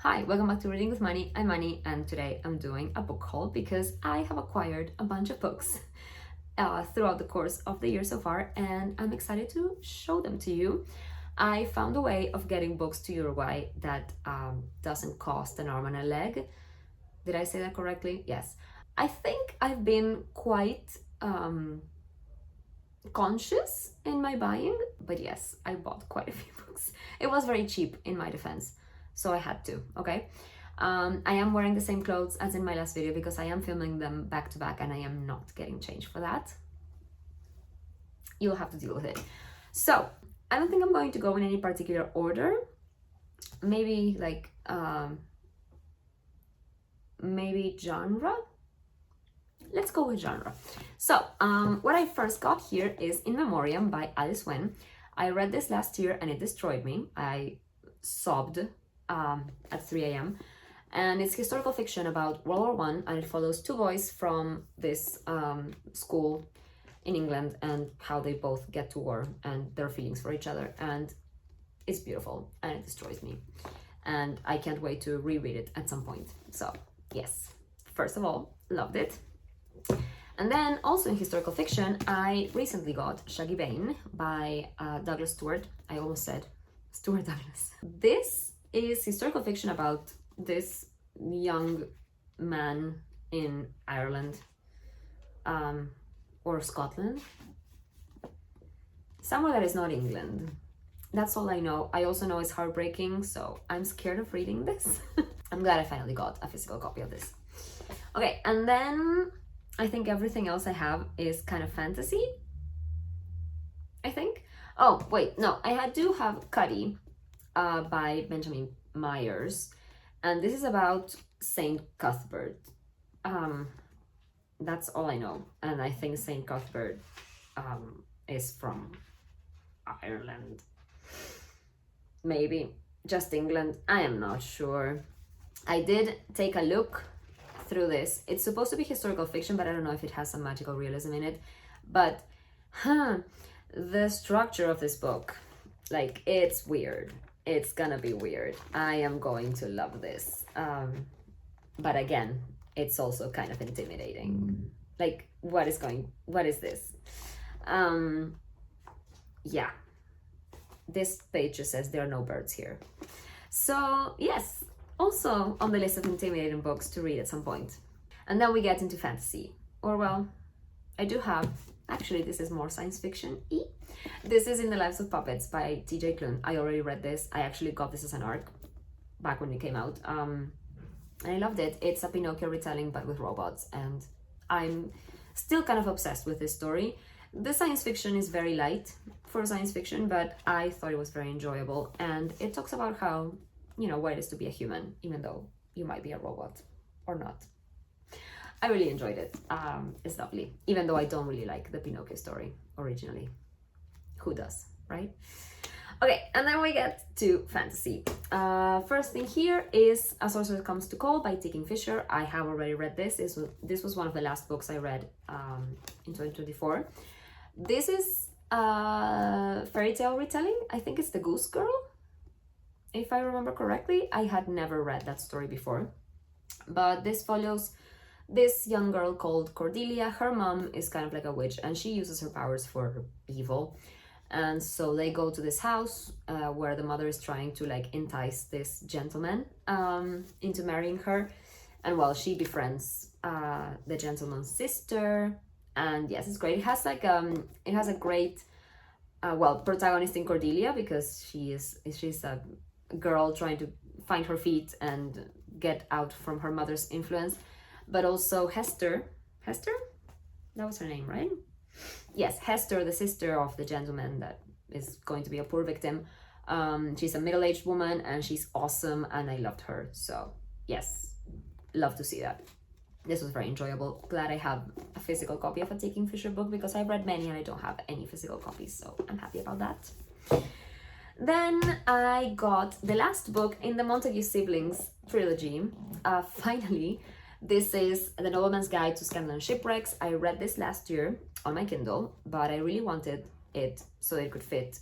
Hi, welcome back to Reading with Money. I'm Money, and today I'm doing a book haul because I have acquired a bunch of books throughout the course of the year so far, and I'm excited to show them to you. I found a way of getting books to Uruguay that doesn't cost an arm and a leg. Did I say that correctly? Yes. I think I've been quite conscious in my buying, but yes, I bought quite a few books. It was very cheap in my defense, so I had to, okay? I am wearing the same clothes as in my last video because I am filming them back to back and I am not getting changed for that. You'll have to deal with it. So, I don't think I'm going to go in any particular order. Maybe like, maybe genre? Let's go with genre. So, what I first got here is In Memoriam by Alice Wen. I read this last year and it destroyed me. I sobbed at 3 a.m. And it's historical fiction about World War I, and it follows two boys from this school in England and how they both get to war and their feelings for each other. And it's beautiful and it destroys me. And I can't wait to reread it at some point. So, yes, first of all, loved it. And then also in historical fiction, I recently got Shaggy Bane by Douglas Stewart. I almost said Stuart Douglas. This is historical fiction about this young man in Ireland or Scotland, somewhere that is not England. That's all I know. I also know it's heartbreaking, so I'm scared of reading this. I'm glad I finally got a physical copy of this. Okay, and then I think everything else I have is kind of fantasy, I think. Oh, wait, no, I do have Cuddy by Benjamin Myers, and this is about Saint Cuthbert. That's all I know, and I think Saint Cuthbert is from Ireland. Maybe just England, I am not sure. I did take a look through this. It's supposed to be historical fiction, but I don't know if it has some magical realism in it. But the structure of this book, like, it's weird. It's gonna be weird. I am going to love this. But again, it's also kind of intimidating. Like, what is this? Yeah. This page just says there are no birds here. So, yes, also on the list of intimidating books to read at some point. And then we get into fantasy. Or, well, I do have, actually, this is more science fiction-y. This is In the Lives of Puppets by TJ Klune. I already read this. I actually got this as an ARC back when it came out. And I loved it. It's a Pinocchio retelling, but with robots. And I'm still kind of obsessed with this story. The science fiction is very light for science fiction, but I thought it was very enjoyable. And it talks about how, you know, what it is to be a human, even though you might be a robot or not. I really enjoyed it. It's lovely, even though I don't really like the Pinocchio story originally. Who does, right? Okay, and then we get to fantasy. First thing here is A Sorcerer Comes to Call by T.K. Fisher. I have already read this. This was one of the last books I read in 2024. This is a fairy tale retelling. I think it's The Goose Girl, if I remember correctly. I had never read that story before. But this follows this young girl called Cordelia. Her mom is kind of like a witch and she uses her powers for evil. And so they go to this house where the mother is trying to like entice this gentleman into marrying her. And well, she befriends the gentleman's sister. And yes, it's great. It has like it has a great protagonist in Cordelia because she's a girl trying to find her feet and get out from her mother's influence. But also Hester, that was her name, right? Yes, Hester, the sister of the gentleman that is going to be a poor victim. She's a middle-aged woman and she's awesome and I loved her. So yes, love to see that. This was very enjoyable. Glad I have a physical copy of a T.K. Fisher book because I've read many and I don't have any physical copies, so I'm happy about that. Then I got the last book in the Montague Siblings trilogy. Finally, this is The Nobleman's Guide to Scandal and Shipwrecks. I read this last year on my Kindle, but I really wanted it so it could fit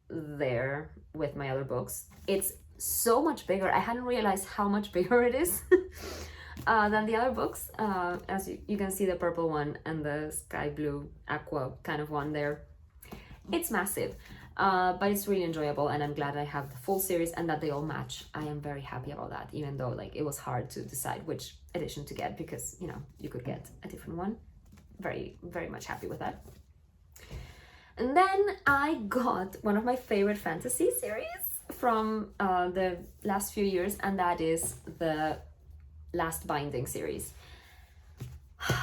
there with my other books. It's so much bigger. I hadn't realized how much bigger it is than the other books. As you can see, the purple one and the sky blue aqua kind of one there. It's massive, but it's really enjoyable, and I'm glad I have the full series and that they all match. I am very happy about that, even though like it was hard to decide which edition to get, because you know, you could get a different one. Very, very much happy with that. And then I got one of my favorite fantasy series from the last few years, and that is the Last Binding series. Look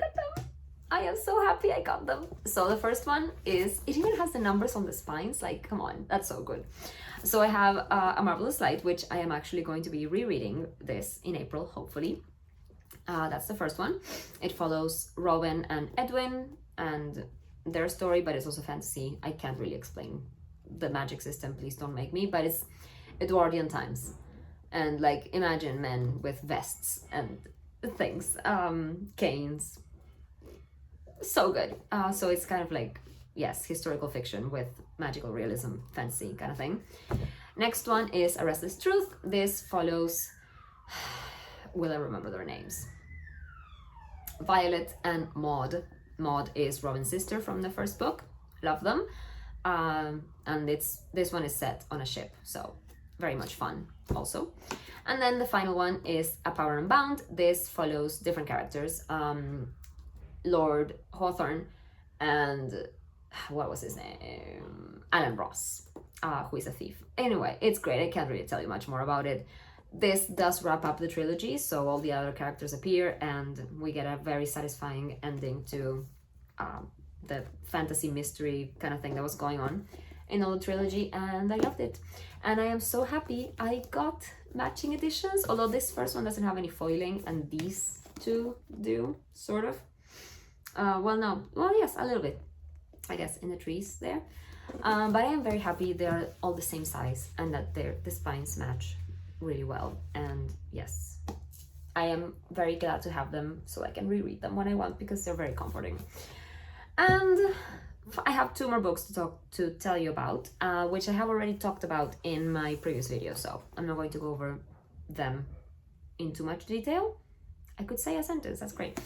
at them. I am so happy I got them. So the first one is, it even has the numbers on the spines, like come on, that's so good. So I have A Marvelous Light, which I am actually going to be rereading this in April, hopefully. That's the first one. It follows Robin and Edwin and their story, but it's also fantasy. I can't really explain the magic system, please don't make me, but it's Edwardian times, and like imagine men with vests and things, canes. So good. So it's kind of like, yes, historical fiction with magical realism, fantasy kind of thing. Next one is A Restless Truth. This follows, will I remember their names? Violet and Maud. Maud is Robin's sister from the first book. Love them. And this one is set on a ship, so very much fun also. And then the final one is A Power Unbound. This follows different characters. Lord Hawthorne and what was his name? Alan Ross, who is a thief. Anyway, it's great. I can't really tell you much more about it. This does wrap up the trilogy, so all the other characters appear and we get a very satisfying ending to the fantasy mystery kind of thing that was going on in all the trilogy, and I loved it. And I am so happy I got matching editions, although this first one doesn't have any foiling and these two do, sort of. Well, yes, a little bit, I guess, in the trees there. But I am very happy they're all the same size and that the spines match really well. And yes, I am very glad to have them so I can reread them when I want, because they're very comforting. And I have 2 more books to tell you about, which I have already talked about in my previous video, so I'm not going to go over them in too much detail. I could say a sentence, that's great.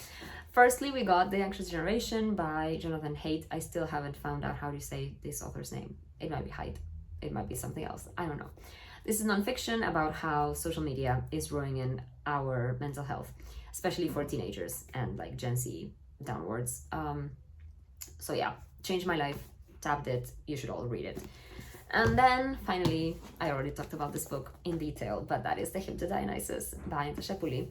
Firstly, we got The Anxious Generation by Jonathan Haidt. I still haven't found out how to say this author's name. It might be Haidt, it might be something else, I don't know. This is nonfiction about how social media is ruining our mental health, especially for teenagers and like Gen Z downwards. So yeah, changed my life, tabbed it, you should all read it. And then finally, I already talked about this book in detail, but that is The Hymn to Dionysus by Natasha Pulley.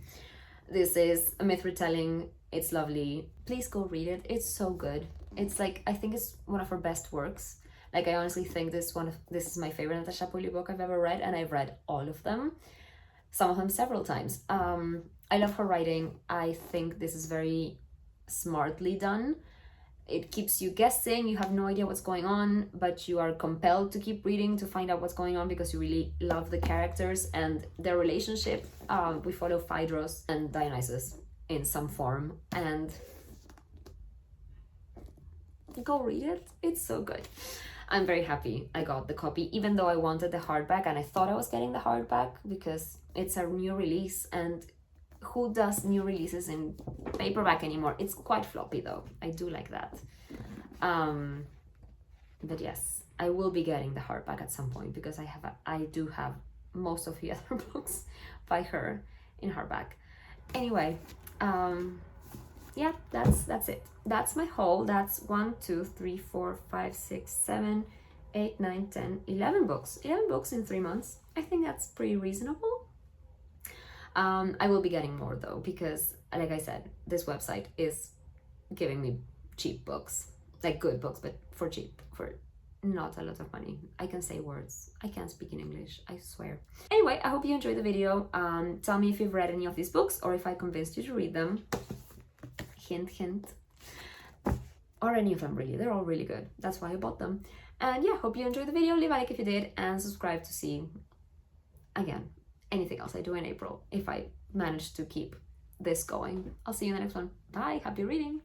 This is a myth retelling, it's lovely. Please go read it, it's so good. It's like, I think it's one of her best works. Like, I honestly think this is my favorite Natasha Pulley book I've ever read, and I've read all of them, some of them several times. I love her writing. I think this is very smartly done. It keeps you guessing, you have no idea what's going on, but you are compelled to keep reading to find out what's going on because you really love the characters and their relationship. We follow Phaedrus and Dionysus in some form, and go read it, it's so good. I'm very happy I got the copy, even though I wanted the hardback, and I thought I was getting the hardback because it's a new release, and who does new releases in paperback anymore? It's quite floppy though, I do like that. But yes, I will be getting the hardback at some point because I do have most of the other books by her in hardback. Anyway, yeah, that's it. That's my haul. That's 1, 2, 3, 4, 5, 6, 7, 8, 9, 10, 11 books. 11 books in 3 months. I think that's pretty reasonable. I will be getting more though, because like I said, this website is giving me cheap books, like good books, but for cheap, for not a lot of money. I can say words. I can't speak in English, I swear. Anyway, I hope you enjoyed the video. Tell me if you've read any of these books or if I convinced you to read them. Hint, hint. Or any of them, really. They're all really good. That's why I bought them. And yeah, hope you enjoyed the video. Leave a like if you did, and subscribe to see, again, anything else I do in April, if I manage to keep this going. I'll see you in the next one. Bye, happy reading!